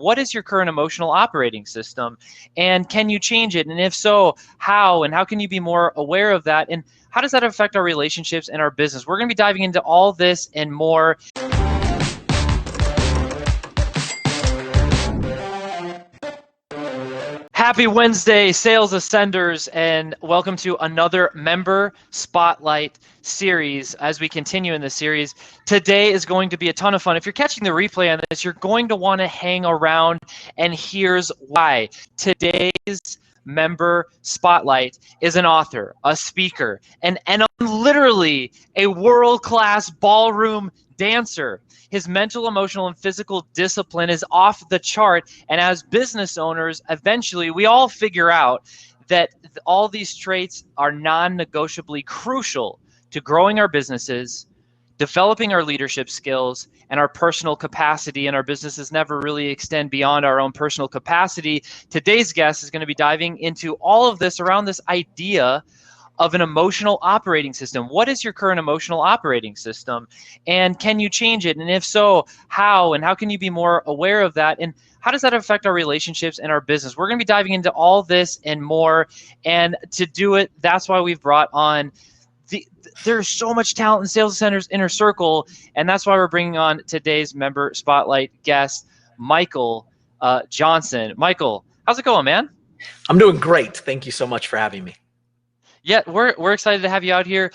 What is your current emotional operating system? And can you change it? And if so, how? And how can you be more aware of that? And how does that affect our relationships and our business? We're going to be diving into all this and more. Happy Wednesday, Sales Ascenders, and welcome to another Member Spotlight series. As we continue in this series, today is going to be a ton of fun. If you're catching the replay on this, you're going to want to hang around, and here's why. Today's Member Spotlight is an author, a speaker, and literally a world-class ballroom dancer. His mental, emotional, and physical discipline is off the chart. And as business owners, eventually we all figure out that all these traits are non-negotiably crucial to growing our businesses, developing our leadership skills, and our personal capacity. And our businesses never really extend beyond our own personal capacity. Today's guest is going to be diving into all of this around this idea of an emotional operating system. What is your current emotional operating system? And can you change it? And if so, how? And how can you be more aware of that? And how does that affect our relationships and our business? We're going to be diving into all this and more. And to do it, that's why we've brought on there's so much talent in Sales Center's inner circle. And that's why we're bringing on today's Member Spotlight guest, Michael Johnson. Michael, how's it going, man? I'm doing great. Thank you so much for having me. Yeah, we're excited to have you out here.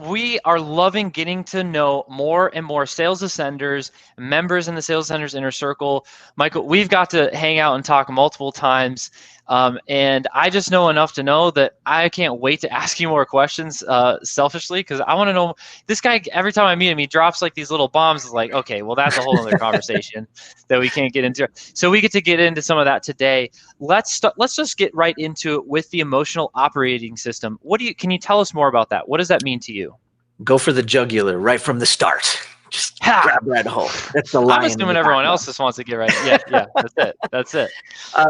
We are loving getting to know more and more Sales Ascenders, members in the Sales Ascenders inner circle. Michael, we've got to hang out and talk multiple times. And I just know enough to know that I can't wait to ask you more questions selfishly, because I want to know this guy. Every time I meet him, he drops like these little bombs. It's like, okay, well, that's a whole other conversation that we can't get into. So we get to get into some of that today. Let's just get right into it with the emotional operating system. Can you tell us more about that? What does that mean to you? Go for the jugular right from the start. Just grab that hole. That's the line. I'm assuming everyone else just wants to get right. Yeah, that's it.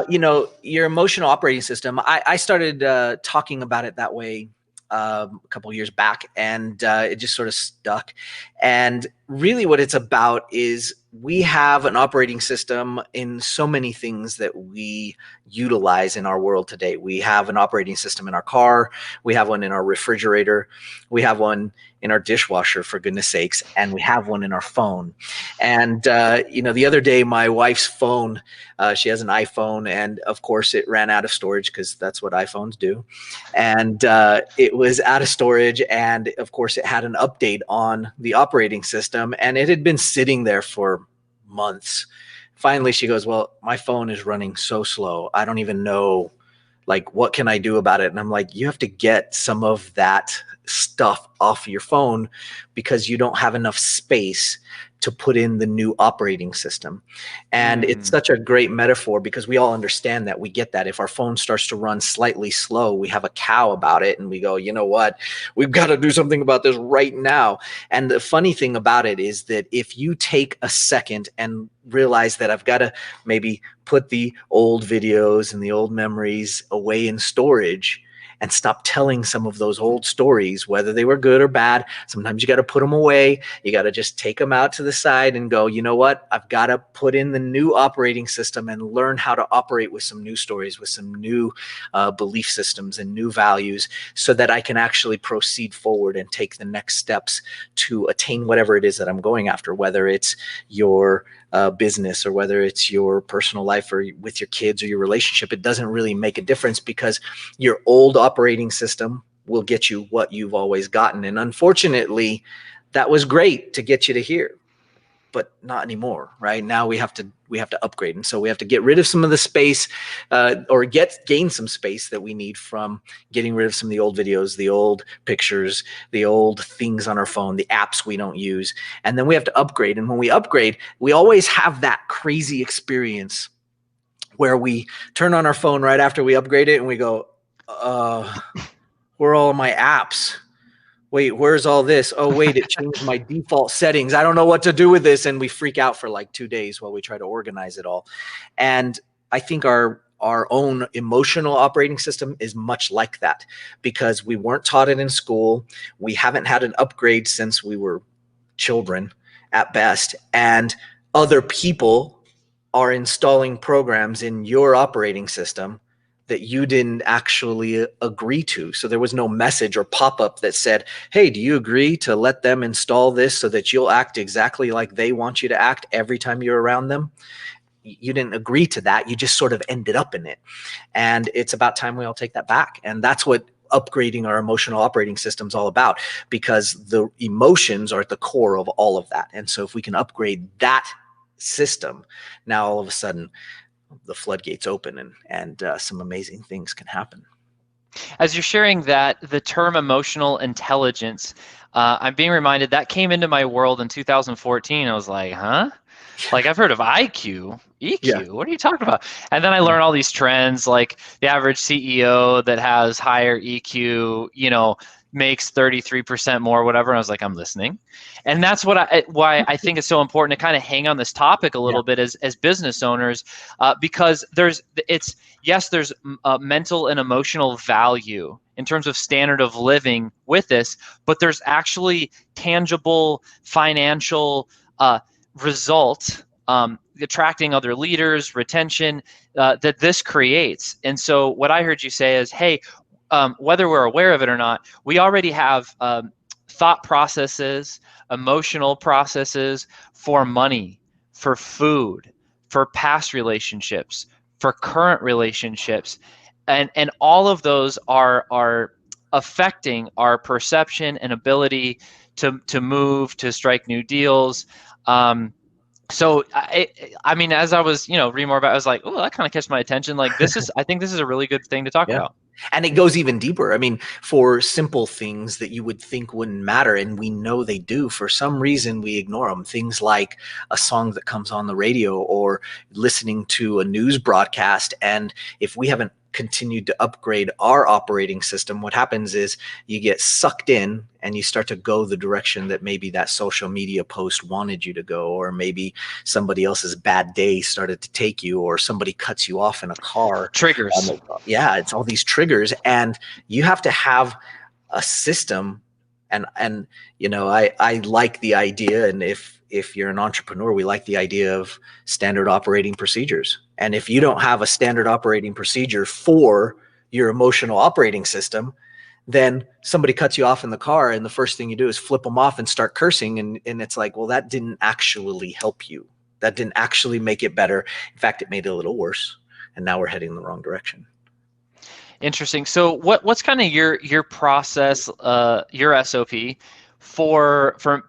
You know, your emotional operating system, I started talking about it that way a couple of years back, and it just sort of stuck. And really what it's about is we have an operating system in so many things that we utilize in our world today. We have an operating system in our car. We have one in our refrigerator. We have one in our dishwasher, for goodness sakes, and we have one in our phone. And, you know, the other day, my wife's phone, she has an iPhone, and of course it ran out of storage because that's what iPhones do. And it was out of storage, and of course it had an update on the operating system, and it had been sitting there for months. Finally, she goes, well, my phone is running so slow. I don't even know, like, what can I do about it? And I'm like, you have to get some of that stuff off your phone because you don't have enough space to put in the new operating system. And it's such a great metaphor because we all understand that. We get that. If our phone starts to run slightly slow, we have a cow about it and we go, you know what, we've got to do something about this right now. And the funny thing about it is that if you take a second and realize that I've got to maybe put the old videos and the old memories away in storage, and stop telling some of those old stories, whether they were good or bad. Sometimes you got to put them away. You got to just take them out to the side and go, you know what? I've got to put in the new operating system and learn how to operate with some new stories, with some new belief systems and new values so that I can actually proceed forward and take the next steps to attain whatever it is that I'm going after, whether it's your business or whether it's your personal life or with your kids or your relationship. It doesn't really make a difference because your old operating system will get you what you've always gotten. And unfortunately, that was great to get you to here, but not anymore. Right now we have to upgrade. And so we have to get rid of some of the space or gain some space that we need from getting rid of some of the old videos, the old pictures, the old things on our phone, the apps we don't use. And then we have to upgrade. And when we upgrade, we always have that crazy experience where we turn on our phone right after we upgrade it and we go, where are all my apps? Wait, where's all this? Oh, wait, it changed my default settings. I don't know what to do with this. And we freak out for like 2 days while we try to organize it all. And I think our own emotional operating system is much like that because we weren't taught it in school. We haven't had an upgrade since we were children at best. And other people are installing programs in your operating system that you didn't actually agree to. So there was no message or pop-up that said, hey, do you agree to let them install this so that you'll act exactly like they want you to act every time you're around them? You didn't agree to that. You just sort of ended up in it. And it's about time we all take that back. And that's what upgrading our emotional operating system is all about, because the emotions are at the core of all of that. And so if we can upgrade that system, now all of a sudden the floodgates open, and some amazing things can happen. As you're sharing that, the term emotional intelligence, I'm being reminded that came into my world in 2014. I was like, huh? Like, I've heard of IQ, Yeah. EQ. What are you talking about? And then I learned all these trends, like the average CEO that has higher EQ, makes 33% more, whatever. And I was like, I'm listening. And that's why I think it's so important to kind of hang on this topic a little bit as business owners, because there's mental and emotional value in terms of standard of living with this, but there's actually tangible financial result, attracting other leaders, retention, that this creates. And so what I heard you say is, hey, whether we're aware of it or not, we already have thought processes, emotional processes for money, for food, for past relationships, for current relationships. And all of those are affecting our perception and ability to move, to strike new deals. So I mean, as I was, reading more about it, I was like, oh, that kind of catch my attention. Like, I think this is a really good thing to talk Yeah. about. And it goes even deeper. I mean, for simple things that you would think wouldn't matter, and we know they do, for some reason we ignore them. Things like a song that comes on the radio or listening to a news broadcast. And if we haven't continued to upgrade our operating system, what happens is you get sucked in and you start to go the direction that maybe that social media post wanted you to go, or maybe somebody else's bad day started to take you, or somebody cuts you off in a car. Triggers. Yeah, it's all these triggers, and you have to have a system. And I like the idea, and if you're an entrepreneur, we like the idea of standard operating procedures. And if you don't have a standard operating procedure for your emotional operating system, then somebody cuts you off in the car, and the first thing you do is flip them off and start cursing. And it's like, well, that didn't actually help you. That didn't actually make it better. In fact, it made it a little worse. And now we're heading in the wrong direction. Interesting. So what's kind of your process, your SOP for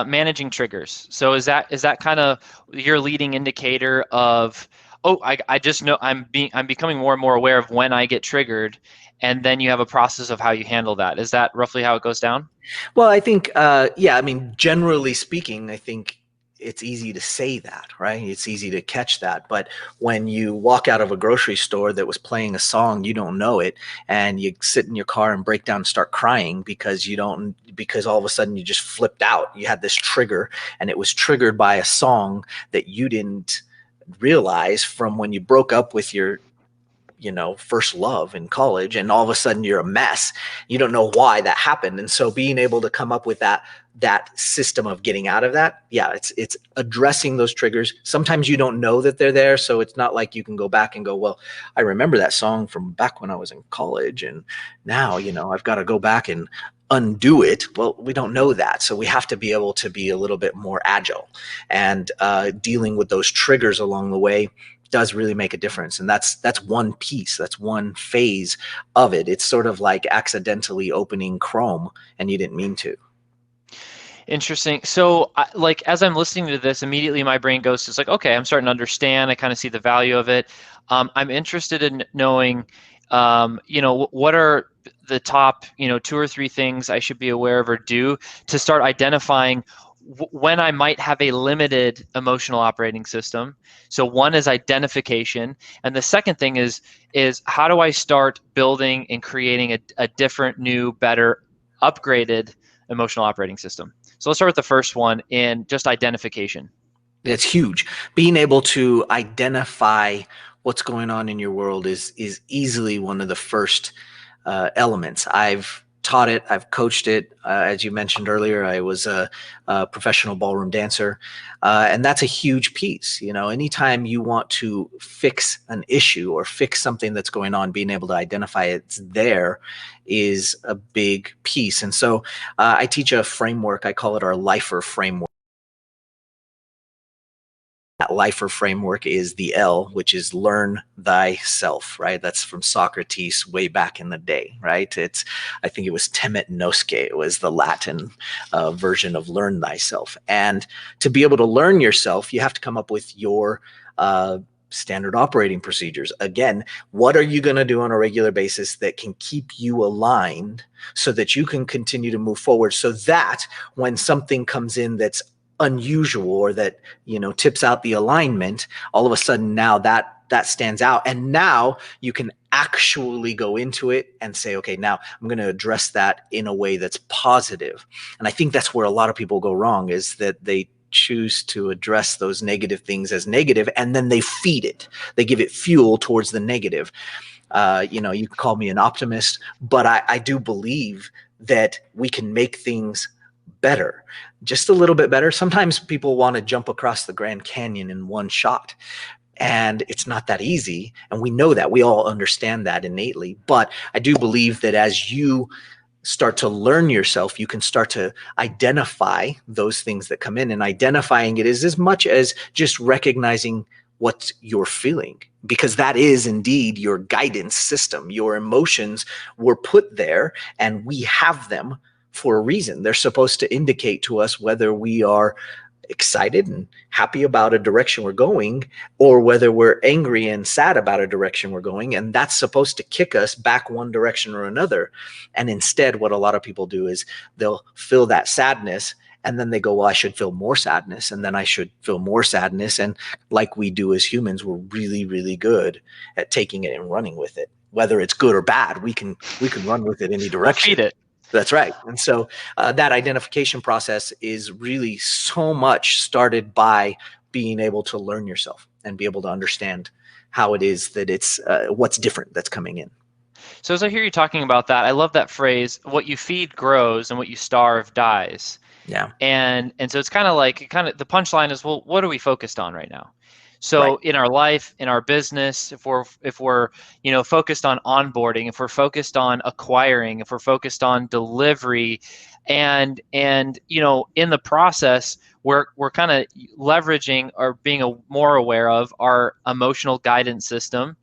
managing triggers? So is that kind of your leading indicator of, oh, I just know I'm becoming more and more aware of when I get triggered, and then you have a process of how you handle that. Is that roughly how it goes down? Well, I think, yeah, I mean, generally speaking, I think it's easy to say that, right? It's easy to catch that. But when you walk out of a grocery store that was playing a song, you don't know it, and you sit in your car and break down and start crying because all of a sudden you just flipped out. You had this trigger, and it was triggered by a song that you didn't realize from when you broke up with your first love in college, and all of a sudden you're a mess. You don't know why that happened. And so being able to come up with that system of getting out of that, yeah, it's addressing those triggers. Sometimes you don't know that they're there, so it's not like you can go back and go, well, I remember that song from back when I was in college, and now I've got to go back and undo it. Well, we don't know that, so we have to be able to be a little bit more agile, and dealing with those triggers along the way does really make a difference. And that's one piece, that's one phase of it. It's sort of like accidentally opening Chrome and you didn't mean to. Interesting. So, like, as I'm listening to this, immediately my brain goes to, it's like, okay, I'm starting to understand. I kind of see the value of it. I'm interested in knowing, what are the top, 2 or 3 things I should be aware of or do to start identifying when I might have a limited emotional operating system. So one is identification, and the second thing is how do I start building and creating a different, new, better, upgraded emotional operating system? So let's start with the first one, in just identification. It's huge. Being able to identify what's going on in your world is easily one of the first elements. I've taught it, I've coached it. As you mentioned earlier, I was a professional ballroom dancer. And that's a huge piece. You know, anytime you want to fix an issue or fix something that's going on, being able to identify it's there is a big piece. And so I teach a framework. I call it our L.I.F.E.R. framework. That L.I.F.E.R. framework is the L, which is learn thyself, right? That's from Socrates way back in the day, right? I think it was temet nosce. It was the Latin version of learn thyself. And to be able to learn yourself, you have to come up with your standard operating procedures. Again, what are you going to do on a regular basis that can keep you aligned so that you can continue to move forward, so that when something comes in that's unusual or that, you know, tips out the alignment, all of a sudden now that stands out, and now you can actually go into it and say, okay, now I'm going to address that in a way that's positive. And I think that's where a lot of people go wrong, is that they choose to address those negative things as negative, and then they feed it. They give it fuel towards the negative. You know, you can call me an optimist, but I do believe that we can make things better, just a little bit better. Sometimes people want to jump across the Grand Canyon in one shot, and it's not that easy. And we know that, we all understand that innately. But I do believe that as you start to learn yourself, you can start to identify those things that come in, and identifying it is as much as just recognizing what you're feeling, because that is indeed your guidance system. Your emotions were put there, and we have them for a reason. They're supposed to indicate to us whether we are excited and happy about a direction we're going, or whether we're angry and sad about a direction we're going. And that's supposed to kick us back one direction or another. And instead, what a lot of people do is they'll feel that sadness, and then they go, well, I should feel more sadness, and then I should feel more sadness. And like we do as humans, we're really, really good at taking it and running with it. Whether it's good or bad, we can run with it any direction. Feed it. That's right. And so that identification process is really so much started by being able to learn yourself and be able to understand how it is that it's what's different that's coming in. So as I hear you talking about that, I love that phrase, what you feed grows and what you starve dies. Yeah. And so it's kind of like, the punchline is, well, what are we focused on right now? So in our life, in our business, if we're you know, focused on onboarding, if we're focused on acquiring, if we're focused on delivery, and you know, in the process, we're kind of leveraging or being more aware of our emotional guidance system.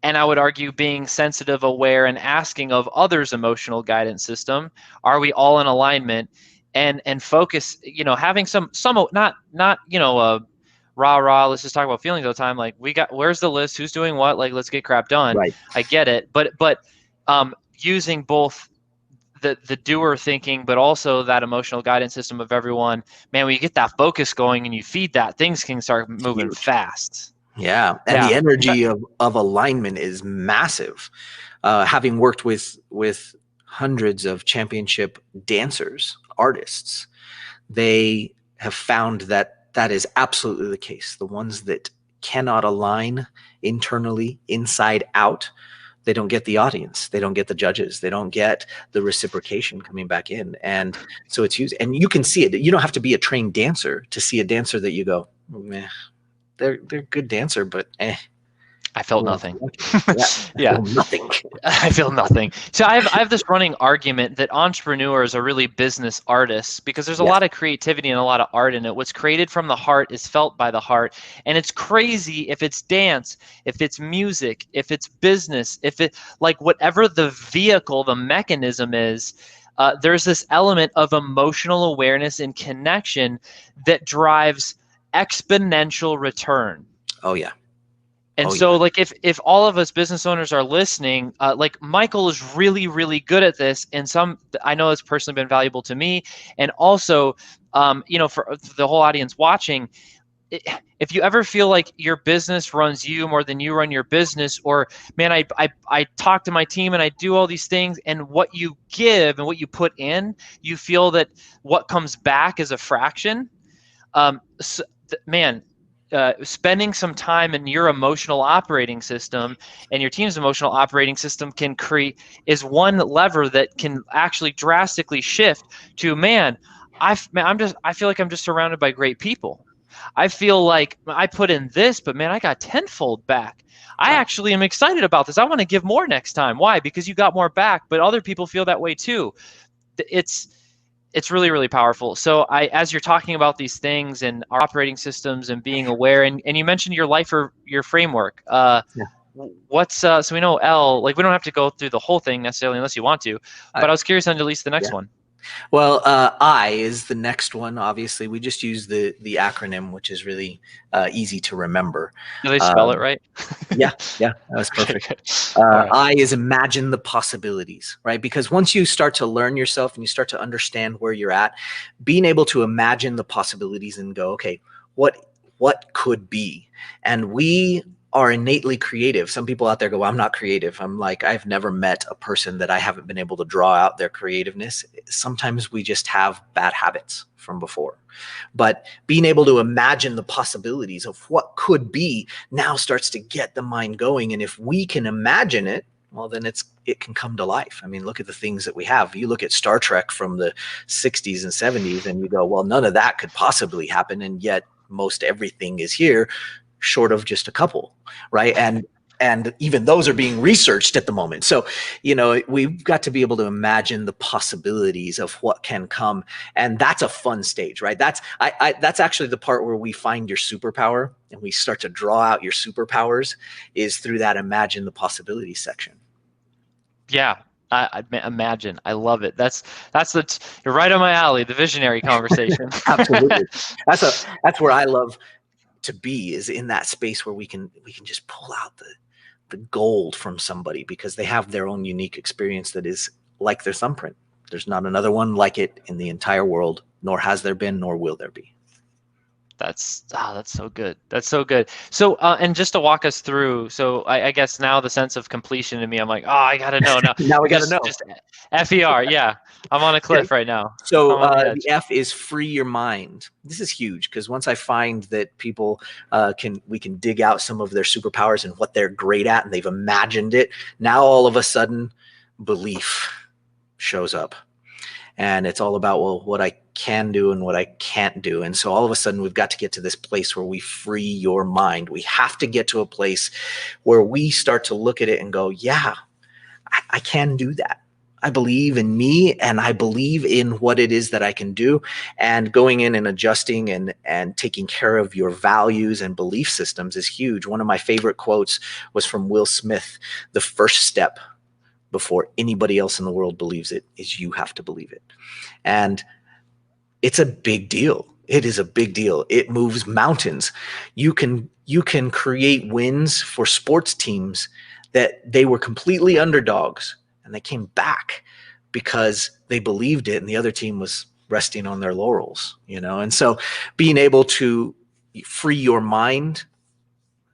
And I would argue being sensitive, aware, and asking of others' emotional guidance system. Are we all in alignment? And focus, you know, having some not you know, rah, let's just talk about feelings all the time. Like, where's the list? Who's doing what? Like, let's get crap done. Right. I get it. But using both the doer thinking, but also that emotional guidance system of everyone, man, when you get that focus going and you feed that, things can start moving fast. Yeah. And the energy of alignment is massive. Having worked with hundreds of championship dancers, artists, they have found that is absolutely the case. The ones that cannot align internally, inside out, they don't get the audience. They don't get the judges. They don't get the reciprocation coming back in. And so it's used, and you can see it. You don't have to be a trained dancer to see a dancer that you go, meh, they're a good dancer, but I felt nothing. Yeah. Nothing. I feel nothing. So I have this running argument that entrepreneurs are really business artists, because there's a lot of creativity and a lot of art in it. What's created from the heart is felt by the heart. And it's crazy if it's dance, if it's music, if it's business, if it, like, whatever the vehicle, the mechanism is, there's this element of emotional awareness and connection that drives exponential return. Oh, yeah. And like, if all of us business owners are listening, like, Michael is really, really good at this. And I know it's personally been valuable to me. And also, you know, for the whole audience watching, if you ever feel like your business runs you more than you run your business, or, man, I talk to my team and I do all these things, and what you give and what you put in, you feel that what comes back is a fraction. Man, spending some time in your emotional operating system and your team's emotional operating system can create is one lever that can actually drastically shift to, man, I feel like I'm just surrounded by great people. I feel like I put in this, but man, I got tenfold back. I Right. actually am excited about this. I want to give more next time. Why? Because you got more back, but other people feel that way too. It's really, really powerful. So as you're talking about these things and our operating systems and being aware, and you mentioned your life or your framework. Yeah. What's so we know L, like we don't have to go through the whole thing necessarily unless you want to, but I was curious on at least the next Yeah. one. Well, I is the next one. Obviously, we just use the acronym, which is really easy to remember. Did I spell it right? Yeah, that was Okay, perfect. good. All right. I is imagine the possibilities, right? Because once you start to learn yourself and you start to understand where you're at, being able to imagine the possibilities and go, okay, what could be? And we are innately creative. Some people out there go, well, I'm not creative. I'm like, I've never met a person that I haven't been able to draw out their creativeness. Sometimes we just have bad habits from before. But being able to imagine the possibilities of what could be now starts to get the mind going. And if we can imagine it, well, then it can come to life. I mean, look at the things that we have. You look at Star Trek from the 60s and 70s and you go, well, none of that could possibly happen. And yet most everything is here, short of just a couple, right? And even those are being researched at the moment. So, we've got to be able to imagine the possibilities of what can come. And that's a fun stage, right? That's actually the part where we find your superpower and we start to draw out your superpowers is through that imagine the possibilities section. Yeah. I imagine. I love it. You're right on my alley, the visionary conversation. Absolutely. That's where I love to be, is in that space where we can just pull out the gold from somebody because they have their own unique experience that is like their thumbprint. There's not another one like it in the entire world, nor has there been, nor will there be. That's so good. That's so good. So, and just to walk us through, so I guess now the sense of completion in me, I'm like, oh, I gotta know now. Now we gotta know. Just F.E.R. Yeah, I'm on a cliff right now. So I'm on the edge. the F is free your mind. This is huge because once I find that people we can dig out some of their superpowers and what they're great at, and they've imagined it. Now all of a sudden, belief shows up. And it's all about, well, what I can do and what I can't do. And so all of a sudden, we've got to get to this place where we free your mind. We have to get to a place where we start to look at it and go, yeah, I can do that. I believe in me and I believe in what it is that I can do. And going in and adjusting and taking care of your values and belief systems is huge. One of my favorite quotes was from Will Smith. The first step before anybody else in the world believes it is you have to believe it. And it's a big deal. It is a big deal. It moves mountains. You can create wins for sports teams that they were completely underdogs and they came back because they believed it and the other team was resting on their laurels, And so being able to free your mind,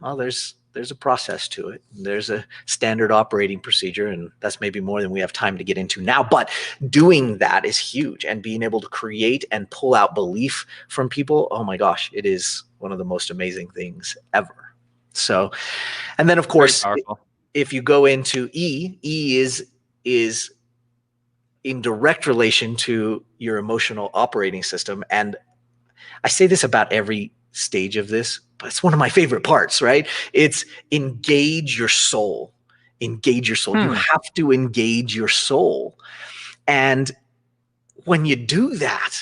well, there's a process to it. There's a standard operating procedure, and that's maybe more than we have time to get into now. But doing that is huge, and being able to create and pull out belief from people, oh my gosh, it is one of the most amazing things ever. So, and then of course, if you go into E is in direct relation to your emotional operating system. And I say this about every stage of this, but it's one of my favorite parts, right? It's engage your soul. Engage your soul. You have to engage your soul. And when you do that,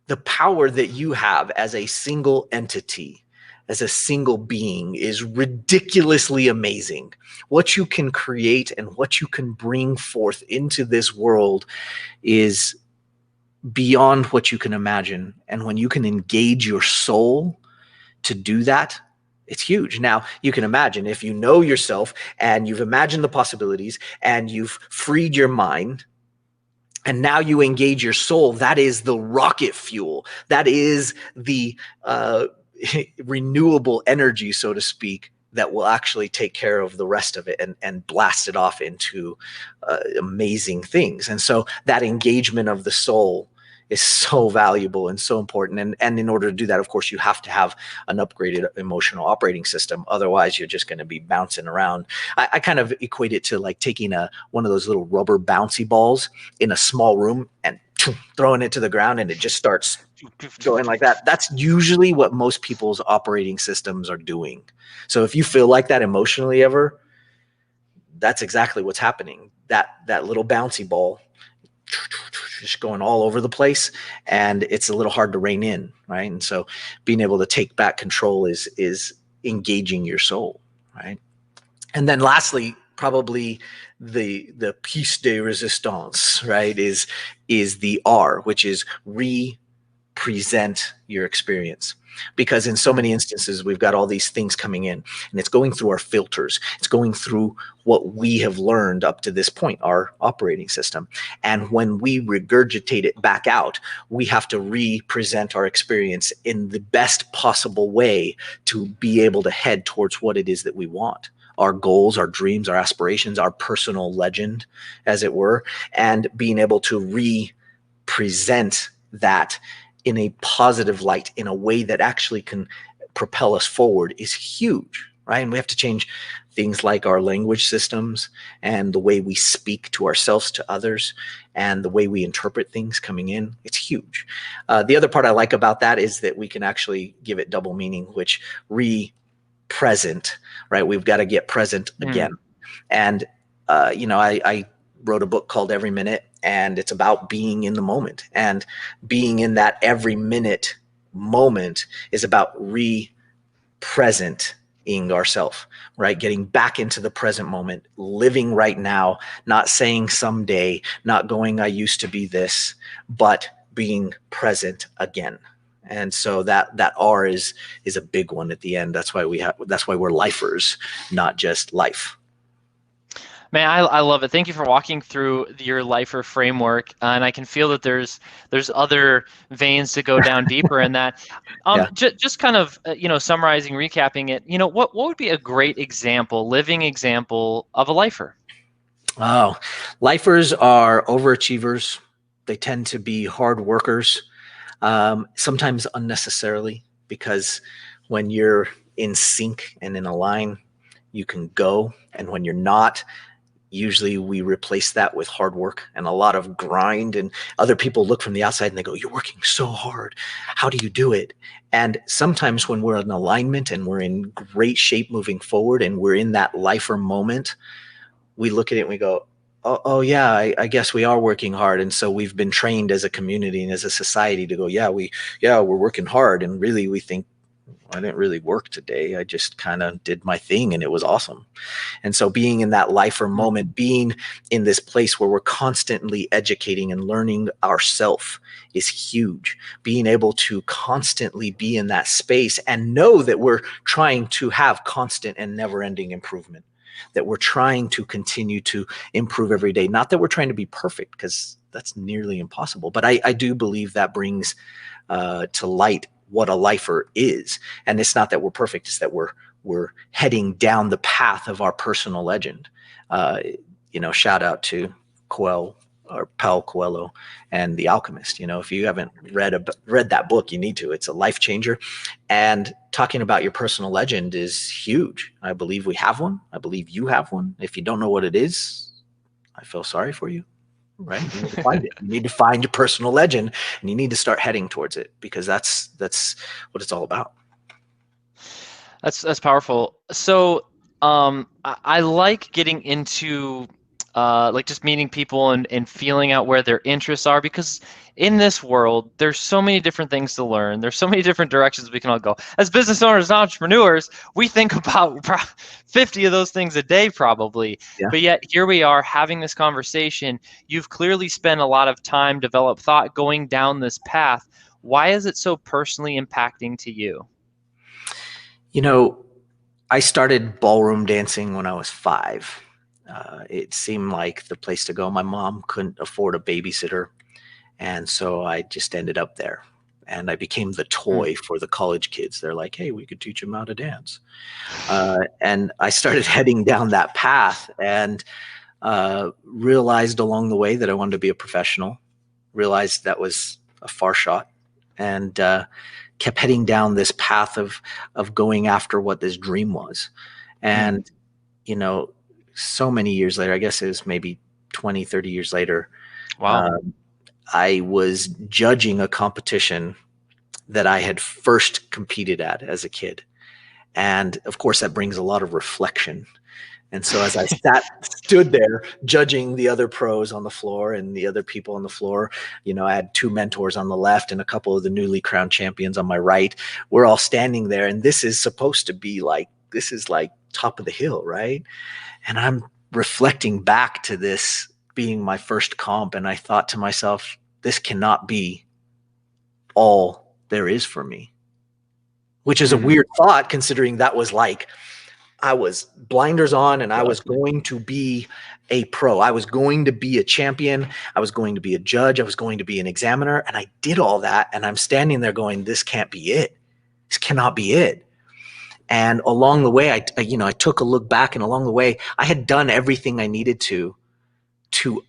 the power that you have as a single entity, as a single being, is ridiculously amazing. What you can create and what you can bring forth into this world is beyond what you can imagine. And when you can engage your soul to do that, it's huge. Now, you can imagine if you know yourself and you've imagined the possibilities and you've freed your mind, and now you engage your soul, that is the rocket fuel. That is the renewable energy, so to speak, that will actually take care of the rest of it and blast it off into amazing things. And so that engagement of the soul is so valuable and so important. And in order to do that, of course, you have to have an upgraded emotional operating system. Otherwise, you're just going to be bouncing around. I kind of equate it to like taking one of those little rubber bouncy balls in a small room and throwing it to the ground, and it just starts going like that. That's usually what most people's operating systems are doing. So if you feel like that emotionally ever, that's exactly what's happening. That little bouncy ball just going all over the place, and it's a little hard to rein in, right? And so being able to take back control is engaging your soul, right? And then lastly, probably the piece de resistance, right, is the R, which is represent your experience. Because in so many instances, we've got all these things coming in, and it's going through our filters. It's going through what we have learned up to this point, our operating system. And when we regurgitate it back out, we have to represent our experience in the best possible way to be able to head towards what it is that we want. Our goals, our dreams, our aspirations, our personal legend, as it were, and being able to represent that in a positive light, in a way that actually can propel us forward, is huge, right? And we have to change things like our language systems and the way we speak to ourselves, to others, and the way we interpret things coming in. It's huge. The other part I like about that is that we can actually give it double meaning, which present, right? We've got to get present again. And, I wrote a book called Every Minute, and it's about being in the moment, and being in that every minute moment is about presenting ourselves, right? Getting back into the present moment, living right now, not saying someday, not going, I used to be this, but being present again. And so that R is a big one at the end. That's why we're lifers, not just life. Man, I love it. Thank you for walking through your L.I.F.E.R. framework, and I can feel that there's other veins to go down deeper in that. Yeah. Just kind of summarizing, recapping it. What would be a great example, living example of a L.I.F.E.R.? Oh, L.I.F.E.R.s are overachievers. They tend to be hard workers, sometimes unnecessarily, because when you're in sync and in a line, you can go, and when you're not, usually we replace that with hard work and a lot of grind, and other people look from the outside and they go, you're working so hard. How do you do it? And sometimes when we're in alignment and we're in great shape moving forward and we're in that L.I.F.E.R. moment, we look at it and we go, oh yeah, I guess we are working hard. And so we've been trained as a community and as a society to go, we're working hard. And really we think, I didn't really work today. I just kind of did my thing and it was awesome. And so being in that L.I.F.E.R. moment, being in this place where we're constantly educating and learning ourselves is huge. Being able to constantly be in that space and know that we're trying to have constant and never-ending improvement, that we're trying to continue to improve every day. Not that we're trying to be perfect, because that's nearly impossible. But I do believe that brings to light what a L.I.F.E.R. is. And it's not that we're perfect, it's that we're heading down the path of our personal legend. Shout out to Paulo Coelho and The Alchemist. If you haven't read that book, you need to. It's a life changer. And talking about your personal legend is huge. I believe we have one. I believe you have one. If you don't know what it is, I feel sorry for you. Right? You need to find it. You need to find your personal legend, and you need to start heading towards it, because that's what it's all about. That's powerful. So I like getting into like just meeting people and feeling out where their interests are, because in this world, there's so many different things to learn. There's so many different directions we can all go. As business owners and entrepreneurs, we think about 50 of those things a day probably. Yeah. But yet here we are having this conversation. You've clearly spent a lot of time, developed thought going down this path. Why is it so personally impacting to you? I started ballroom dancing when I was 5. It seemed like the place to go. My mom couldn't afford a babysitter, and so I just ended up there. And I became the toy for the college kids. They're like, hey, we could teach them how to dance. And I started heading down that path, and realized along the way that I wanted to be a professional. Realized that was a far shot, and kept heading down this path of going after what this dream was. And, you know, so many years later, I guess it was maybe 20, 30 years later, Wow. I was judging a competition that I had first competed at as a kid. And of course, that brings a lot of reflection. And so as I stood there judging the other pros on the floor and the other people on the floor, you know, I had two mentors on the left and a couple of the newly crowned champions on my right. We're all standing there, and this is supposed to be like, this is like top of the hill, right? And I'm reflecting back to this being my first comp, and I thought to myself, this cannot be all there is for me, which is a weird thought considering that was like, I was blinders on and I was going to be a pro. I was going to be a champion. I was going to be a judge. I was going to be an examiner. And I did all that. And I'm standing there going, this can't be it. This cannot be it. And along the way, I took a look back, and along the way, I had done everything I needed to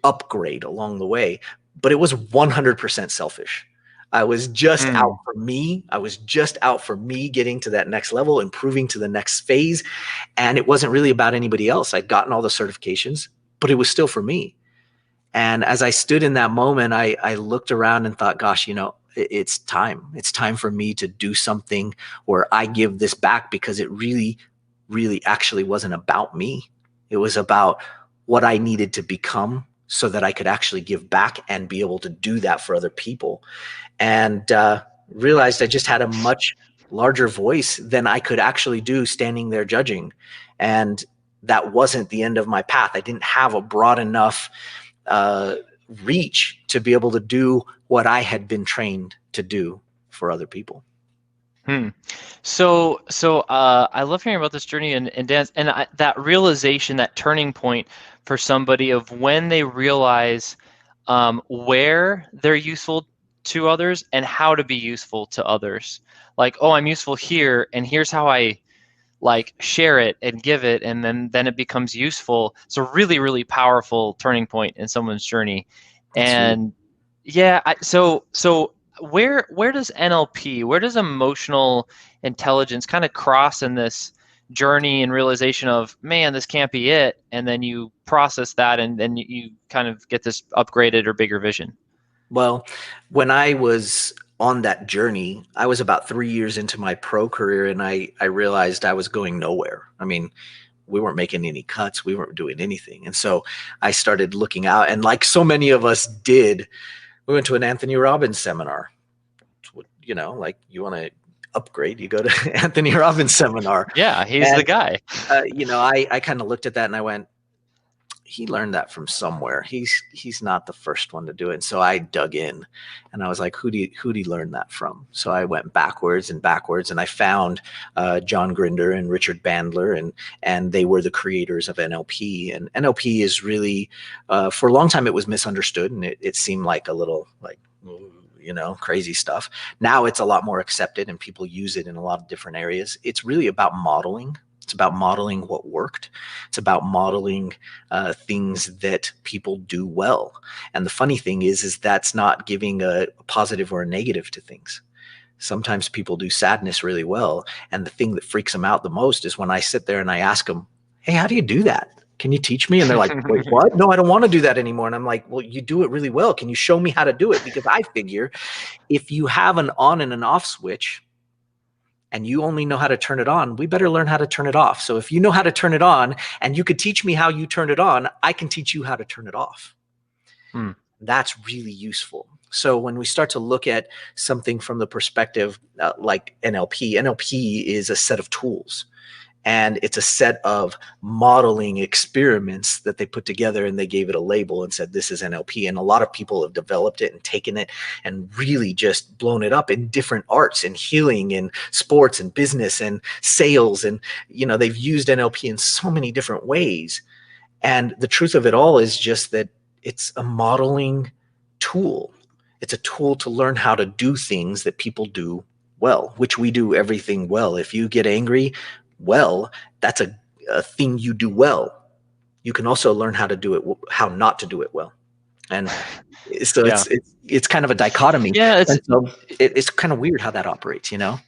upgrade along the way, but it was 100% selfish. I was just out for me. I was just out for me getting to that next level, improving to the next phase. And it wasn't really about anybody else. I'd gotten all the certifications, but it was still for me. And as I stood in that moment, I looked around and thought, gosh, you know, it's time. It's time for me to do something where I give this back, because it really, really actually wasn't about me. It was about what I needed to become so that I could actually give back and be able to do that for other people. And realized I just had a much larger voice than I could actually do standing there judging. And that wasn't the end of my path. I didn't have a broad enough reach to be able to do what I had been trained to do for other people. So I love hearing about this journey and dance, and that realization, that turning point for somebody of when they realize where they're useful to others and how to be useful to others. Like, oh, I'm useful here, and here's how I like share it and give it, and then it becomes useful. It's a really, really powerful turning point in someone's journey. And yeah, so where does NLP, where does emotional intelligence kind of cross in this journey and realization of, man, this can't be it, and then you process that, and then you kind of get this upgraded or bigger vision? Well, when I was on that journey, I was about 3 years into my pro career, and I realized I was going nowhere. I mean, we weren't making any cuts. We weren't doing anything. And so I started looking out, and like so many of us did, we went to an Anthony Robbins seminar. You know, like, you want to upgrade, you go to Anthony Robbins seminar. Yeah, he's the guy. You know, I kind of looked at that and I went, he learned that from somewhere. He's not the first one to do it. And so I dug in, and I was like, who'd he learn that from? So I went backwards and backwards, and I found John Grinder and Richard Bandler, and they were the creators of NLP. And NLP is really, for a long time, it was misunderstood, and it seemed like a little like, you know, crazy stuff. Now it's a lot more accepted, and people use it in a lot of different areas. It's really about modeling. It's about modeling what worked. It's about modeling things that people do well. And the funny thing is that's not giving a positive or a negative to things. Sometimes people do sadness really well. And the thing that freaks them out the most is when I sit there and I ask them, hey, how do you do that? Can you teach me? And they're like, wait, what? No, I don't want to do that anymore. And I'm like, well, you do it really well. Can you show me how to do it? Because I figure if you have an on and an off switch, and you only know how to turn it on, we better learn how to turn it off. So if you know how to turn it on and you could teach me how you turn it on, I can teach you how to turn it off. That's really useful. So when we start to look at something from the perspective like NLP is a set of tools. And it's a set of modeling experiments that they put together, and they gave it a label and said, this is NLP. And a lot of people have developed it and taken it and really just blown it up in different arts and healing and sports and business and sales. And, you know, they've used NLP in so many different ways. And the truth of it all is just that it's a modeling tool. It's a tool to learn how to do things that people do well, which we do everything well. If you get angry, well, that's a thing you do well. You can also learn how to do it, how not to do it well. And so Yeah. it's kind of a dichotomy. Yeah, And so it's kind of weird how that operates, you know?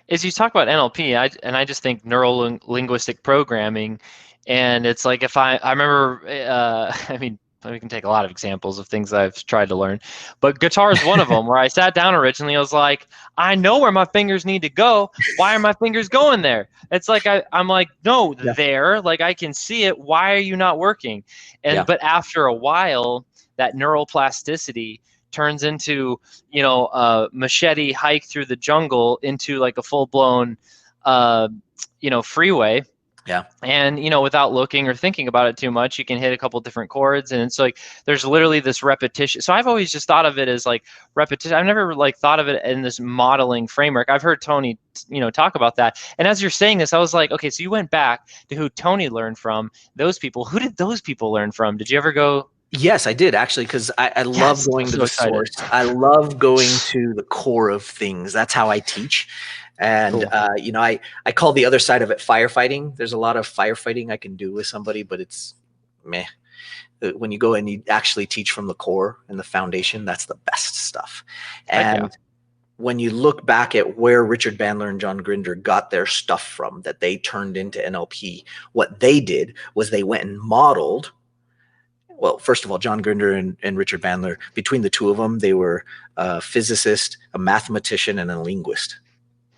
as you talk about NLP, I just think neuro linguistic programming, and it's like if I remember, I mean, we can take a lot of examples of things I've tried to learn, but guitar is one of them. Where I sat down originally, I was like, I know where my fingers need to go. Why are my fingers going there? It's like I'm like, no, Yeah. there, like I can see it. Why are you not working? And Yeah. but after a while, that neuroplasticity turns into, a machete hike through the jungle into like a full-blown freeway. Yeah. And without looking or thinking about it too much, you can hit a couple different chords, and it's like there's literally this repetition. So I've always just thought of it as like repetition. I've never like thought of it in this modeling framework. I've heard Tony talk about that, and as you're saying this, I was like, okay, so you went back to who Tony learned from. Those people, who did those people learn from? Did you ever go? Yes, I did actually, because I love Yes, going I'm to so the excited. source. I love going to the core of things. That's how I teach. And, Cool. I call the other side of it firefighting. There's a lot of firefighting I can do with somebody, but it's meh. When you go and you actually teach from the core and the foundation, that's the best stuff. Heck yeah. And when you look back at where Richard Bandler and John Grinder got their stuff from that they turned into NLP, what they did was they went and modeled. Well, first of all, John Grinder and Richard Bandler, between the two of them, they were a physicist, a mathematician, and a linguist,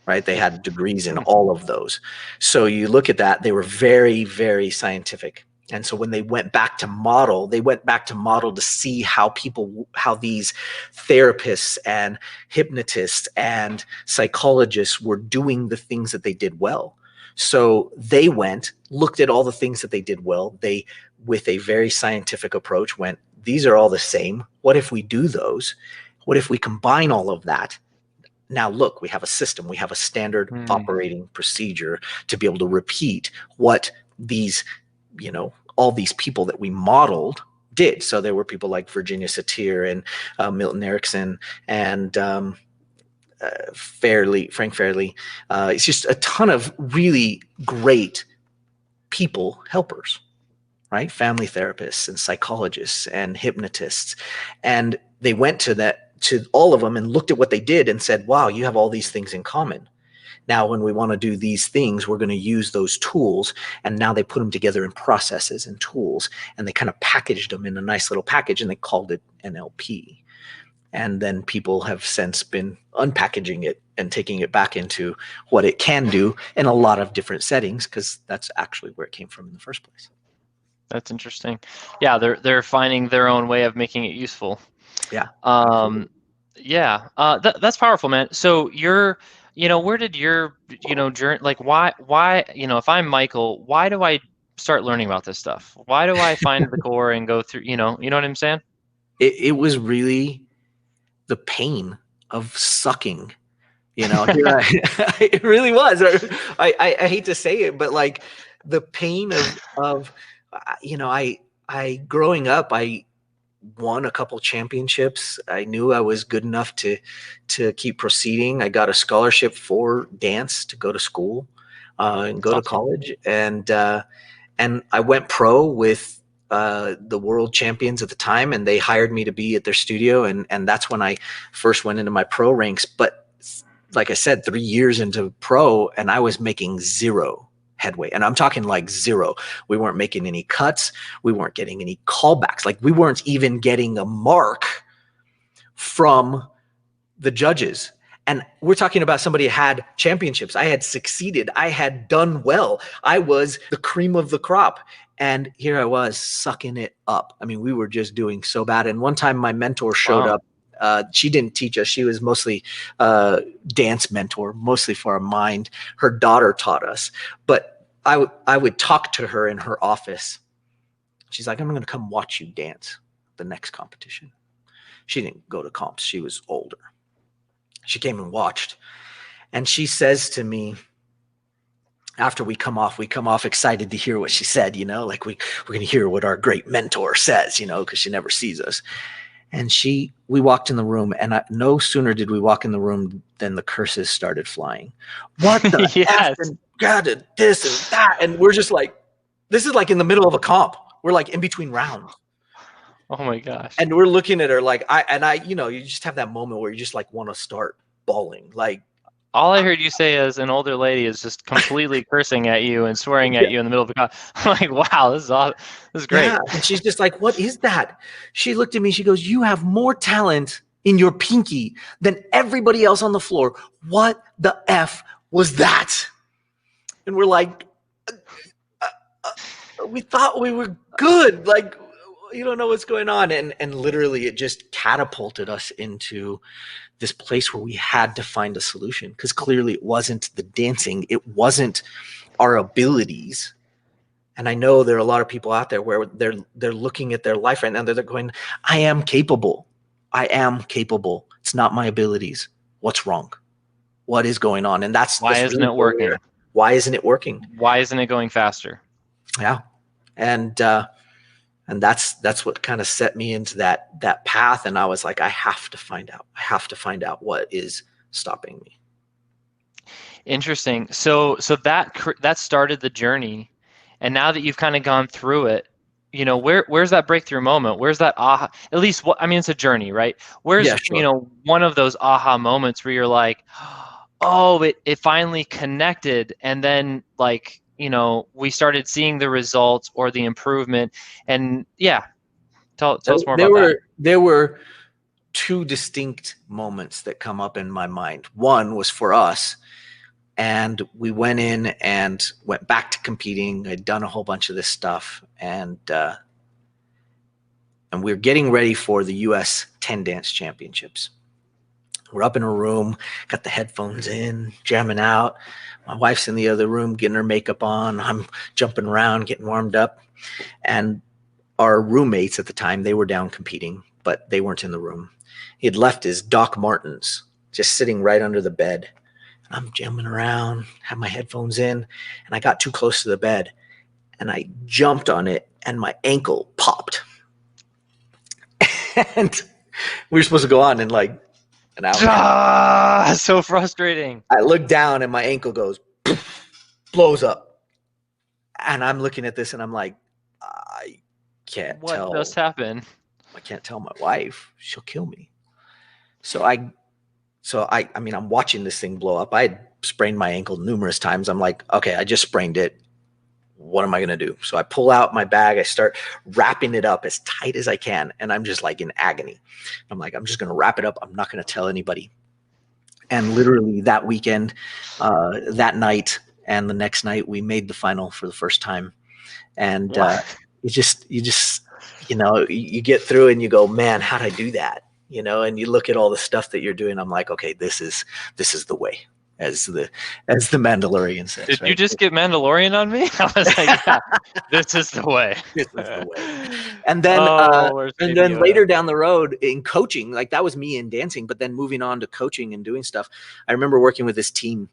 right? They had degrees in all of those. So you look at that, they were very, very scientific. And so when they went back to model, to see how these therapists and hypnotists and psychologists were doing the things that they did well. So they looked at all the things that they did well. They, with a very scientific approach, went, these are all the same. What if we do those? What if we combine all of that? Now, look, we have a system. We have a standard operating procedure to be able to repeat what these, all these people that we modeled did. So there were people like Virginia Satir and Milton Erickson and Frank Fairley. It's just a ton of really great people, helpers, right? Family therapists and psychologists and hypnotists. And they went to all of them and looked at what they did and said, wow, you have all these things in common. Now, when we want to do these things, we're going to use those tools. And now they put them together in processes and tools, and they kind of packaged them in a nice little package, and they called it NLP. And then people have since been unpackaging it and taking it back into what it can do in a lot of different settings, because that's actually where it came from in the first place. That's interesting. Yeah, they're finding their own way of making it useful. Yeah. Yeah. That's powerful, man. So where did your, journey, like why, if I'm Michael, why do I start learning about this stuff? Why do I find the core and go through, you know what I'm saying? It was really the pain of sucking, it really was. I hate to say it, but like the pain of I growing up, I won a couple championships. I knew I was good enough to keep proceeding. I got a scholarship for dance to go to school and go to college, and I went pro with the world champions at the time, and they hired me to be at their studio, and that's when I first went into my pro ranks. But like I said, 3 years into pro, and I was making zero headway. And I'm talking like zero. We weren't making any cuts. We weren't getting any callbacks. Like we weren't even getting a mark from the judges. And we're talking about somebody who had championships. I had succeeded. I had done well. I was the cream of the crop. And here I was sucking it up. I mean, we were just doing so bad. And one time my mentor showed up. She didn't teach us. She was mostly dance mentor, mostly for our mind. Her daughter taught us. But I would talk to her in her office. She's like, I'm going to come watch you dance the next competition. She didn't go to comps. She was older. She came and watched. And she says to me, after we come off excited to hear what she said, like we're going to hear what our great mentor says, because she never sees us. And we walked in the room, and no sooner did we walk in the room than the curses started flying. What the yes. F and God and this and that. And we're just like, this is like in the middle of a comp. We're like in between rounds. Oh my gosh. And we're looking at her like, you just have that moment where you just like want to start bawling. Like, All I heard you say as an older lady is just completely cursing at you and swearing at you in the middle of a call. I'm like, wow, this is awesome. This is great. yeah. And she's just like, what is that? She looked at me. She goes, you have more talent in your pinky than everybody else on the floor. What the F was that? And we're like, we thought we were good. Like, you don't know what's going on. And literally it just catapulted us into this place where we had to find a solution, because clearly it wasn't the dancing. It wasn't our abilities. And I know there are a lot of people out there where they're looking at their life right now. They're going, I am capable. I am capable. It's not my abilities. What's wrong? What is going on? And Why isn't it working? Why isn't it working? Why isn't it going faster? Yeah. And that's what kind of set me into that path. And I was like, I have to find out. I have to find out what is stopping me. Interesting. So that started the journey, and now that you've kind of gone through it, where's that breakthrough moment? Where's that aha? At least it's a journey, right? Where's Sure. One of those aha moments where you're like, oh, it finally connected, and then we started seeing the results or the improvement, and tell us more about that. There were two distinct moments that come up in my mind. One was for us, and we went in and went back to competing. I'd done a whole bunch of this stuff, and we're getting ready for the US 10 dance championships. We're up in a room, got the headphones in, jamming out. My wife's in the other room getting her makeup on. I'm jumping around, getting warmed up. And our roommates at the time, they were down competing, but they weren't in the room. He had left his Doc Martens just sitting right under the bed. I'm jamming around, have my headphones in, and I got too close to the bed, and I jumped on it, and my ankle popped. And we were supposed to go on in like an hour. So frustrating. I look down, and my ankle goes, blows up. And I'm looking at this, and I'm like, I can't tell. What just happened? I can't tell my wife. She'll kill me. So I'm watching this thing blow up. I had sprained my ankle numerous times. I'm like, okay, I just sprained it. What am I going to do? So I pull out my bag. I start wrapping it up as tight as I can. And I'm just like in agony. I'm like, I'm just going to wrap it up. I'm not going to tell anybody. And literally that weekend, that night and the next night, we made the final for the first time. And you get through and you go, man, how'd I do that? And you look at all the stuff that you're doing. I'm like, okay, this is the way, as the Mandalorian says. Did you just get Mandalorian on me? I was like, yeah, this is the way. This is the way. And then, later down the road in coaching, like that was me in dancing, but then moving on to coaching and doing stuff. I remember working with this team,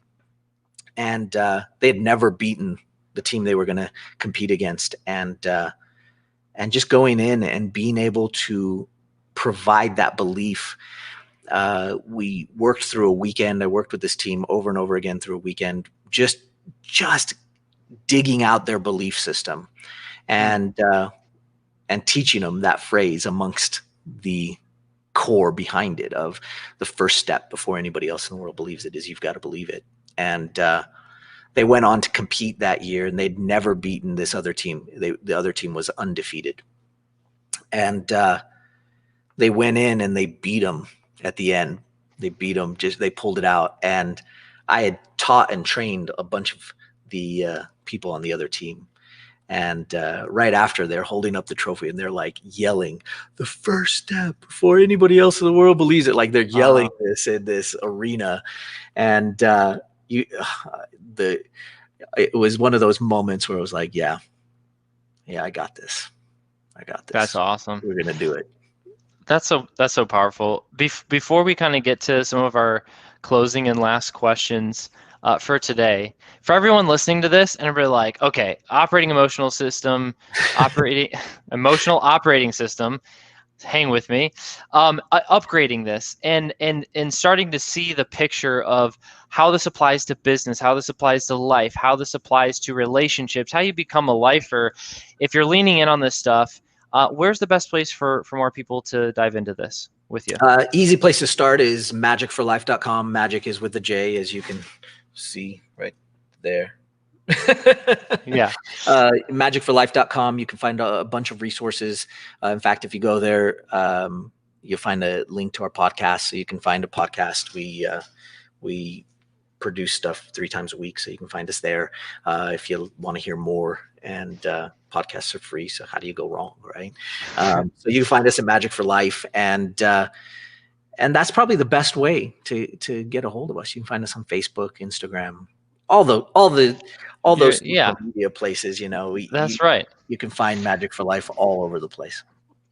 and they had never beaten the team they were going to compete against, and just going in and being able to provide that belief. We worked through a weekend. I worked with this team over and over again through a weekend, just digging out their belief system and teaching them that phrase amongst the core behind it of the first step before anybody else in the world believes it is you've got to believe it. And they went on to compete that year, and they'd never beaten this other team. The other team was undefeated. And they went in and they beat them at the end. They beat them, they pulled it out. And I had taught and trained a bunch of the people on the other team. And right after, they're holding up the trophy and they're like yelling, the first step before anybody else in the world believes it. Like they're yelling this in this arena. And it was one of those moments where I was like, yeah, I got this. That's awesome. We're going to do it. That's so powerful. Before we kind of get to some of our closing and last questions for today, for everyone listening to this and everybody like, okay, emotional operating system, hang with me, upgrading this and starting to see the picture of how this applies to business, how this applies to life, how this applies to relationships, how you become a lifer. If you're leaning in on this stuff, Where's the best place for more people to dive into this with you? Easy place to start is magicforlife.com. Magic is with the J, as you can see right there. Yeah. Magicforlife.com. You can find a bunch of resources. In fact, if you go there, you'll find a link to our podcast. So you can find a podcast. We produce stuff 3 times a week, so you can find us there if you want to hear more. And podcasts are free, so how do you go wrong, right? So you can find us at Magic for Life, and that's probably the best way to get a hold of us. You can find us on Facebook, Instagram, all those social media places. That's right. You can find Magic for Life all over the place.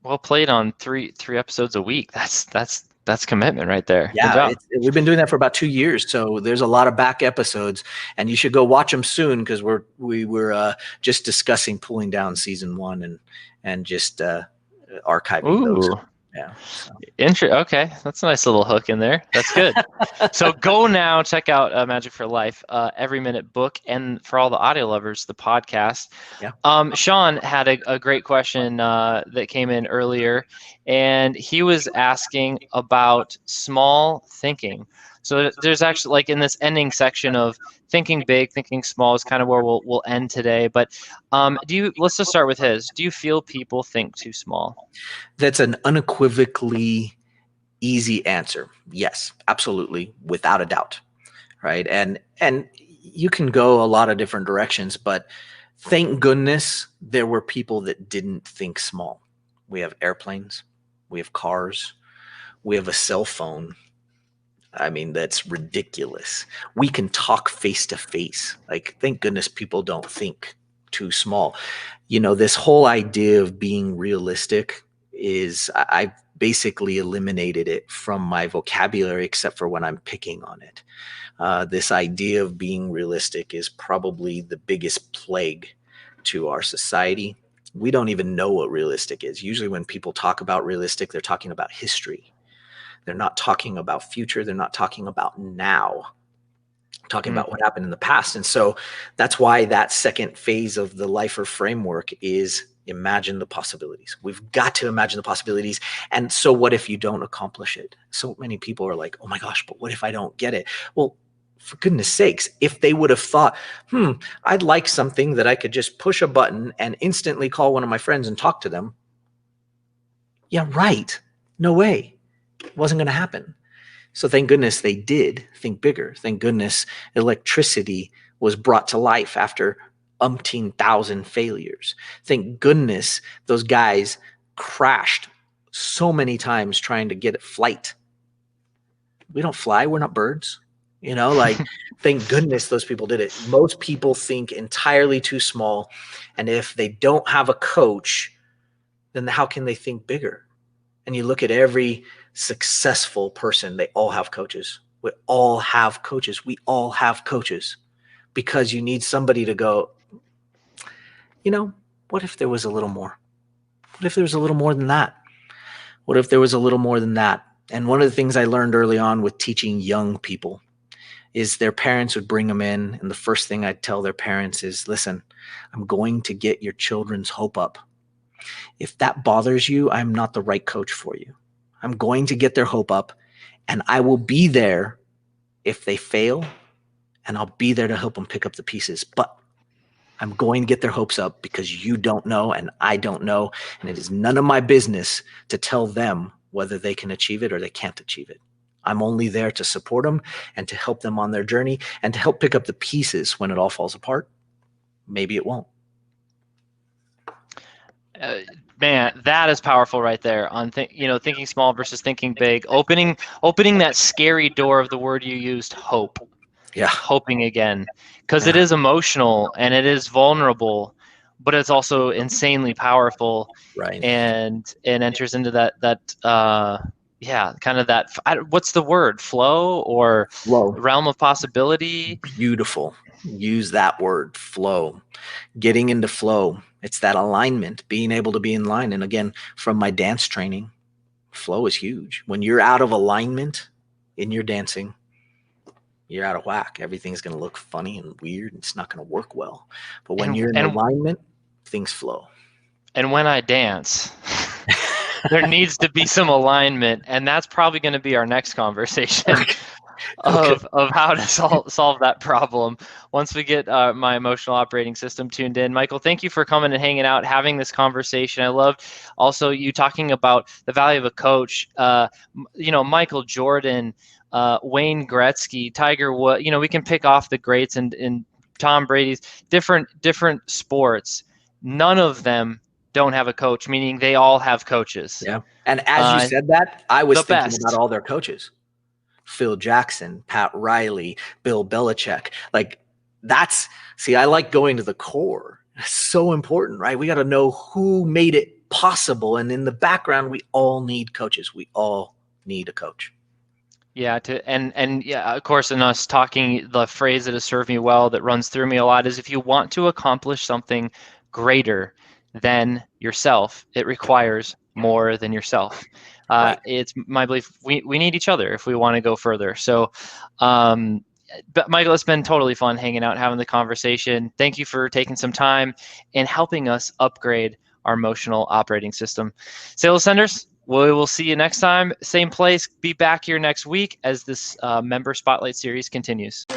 Well played on three episodes a week. That's commitment right there. Yeah, we've been doing that for about 2 years, so there's a lot of back episodes, and you should go watch them soon, because we were just discussing pulling down season 1 and just archiving those. Yeah. Okay, that's a nice little hook in there. That's good. So go now, check out Magic for Life, Every Minute Book, and for all the audio lovers, the podcast. Yeah. Sean had a great question that came in earlier, and he was asking about small thinking. So there's actually, like, in this ending section of thinking big, thinking small is kind of where we'll end today. But let's just start with his. Do you feel people think too small? That's an unequivocally easy answer. Yes, absolutely, without a doubt. Right. And you can go a lot of different directions, but thank goodness there were people that didn't think small. We have airplanes, we have cars, we have a cell phone. I mean, that's ridiculous. We can talk face to face. Like, thank goodness people don't think too small. This whole idea of being realistic I've basically eliminated it from my vocabulary, except for when I'm picking on it. This idea of being realistic is probably the biggest plague to our society. We don't even know what realistic is. Usually when people talk about realistic, they're talking about history. They're not talking about future. They're not talking about now. Talking about what happened in the past. And so that's why that second phase of the L.I.F.E.R.s framework is imagine the possibilities. We've got to imagine the possibilities. And so what if you don't accomplish it? So many people are like, oh my gosh, but what if I don't get it? Well, for goodness sakes, if they would have thought, I'd like something that I could just push a button and instantly call one of my friends and talk to them. Yeah, right. No way. It wasn't going to happen. So thank goodness they did think bigger. Thank goodness electricity was brought to life after umpteen thousand failures. Thank goodness those guys crashed so many times trying to get a flight. We don't fly. We're not birds. Thank goodness those people did it. Most people think entirely too small. And if they don't have a coach, then how can they think bigger? And you look at every successful person, they all have coaches. We all have coaches. We all have coaches, because you need somebody to go, what if there was a little more? What if there was a little more than that? What if there was a little more than that? And one of the things I learned early on with teaching young people is their parents would bring them in. And the first thing I'd tell their parents is, listen, I'm going to get your children's hope up. If that bothers you, I'm not the right coach for you. I'm going to get their hope up, and I will be there if they fail, and I'll be there to help them pick up the pieces. But I'm going to get their hopes up because you don't know and I don't know, and it is none of my business to tell them whether they can achieve it or they can't achieve it. I'm only there to support them and to help them on their journey and to help pick up the pieces when it all falls apart. Maybe it won't. Man, that is powerful right there on thinking small versus thinking big. Opening that scary door of the word you used, hope. Yeah. Hoping again, because it is emotional and it is vulnerable, but it's also insanely powerful. Right. And enters into that kind of that, what's the word? Flow. Realm of possibility. Beautiful. Use that word, flow. Getting into flow. It's that alignment, being able to be in line. And again, from my dance training, flow is huge. When you're out of alignment in your dancing, you're out of whack. Everything's going to look funny and weird. And it's not going to work well. But when you're in alignment, things flow. And when I dance, there needs to be some alignment, and that's probably going to be our next conversation of how to solve that problem once we get my emotional operating system tuned in. Michael, thank you for coming and hanging out, having this conversation. I loved also you talking about the value of a coach. Michael Jordan, Wayne Gretzky, Tiger Woods. We can pick off the greats and Tom Brady's different sports. None of them don't have a coach, meaning they all have coaches. Yeah. And as you said that, I was thinking about all their coaches. Phil Jackson, Pat Riley, Bill Belichick. Like I like going to the core. It's so important, right? We got to know who made it possible. And in the background, we all need coaches. We all need a coach. Yeah, of course, in us talking, the phrase that has served me well, that runs through me a lot, is if you want to accomplish something greater than yourself, it requires more than yourself. Right. It's my belief we need each other if we want to go further. So, but Michael, it's been totally fun hanging out, having the conversation. Thank you for taking some time and helping us upgrade our emotional operating system. Sales Ascenders, we will see you next time. Same place. Be back here next week as this member spotlight series continues.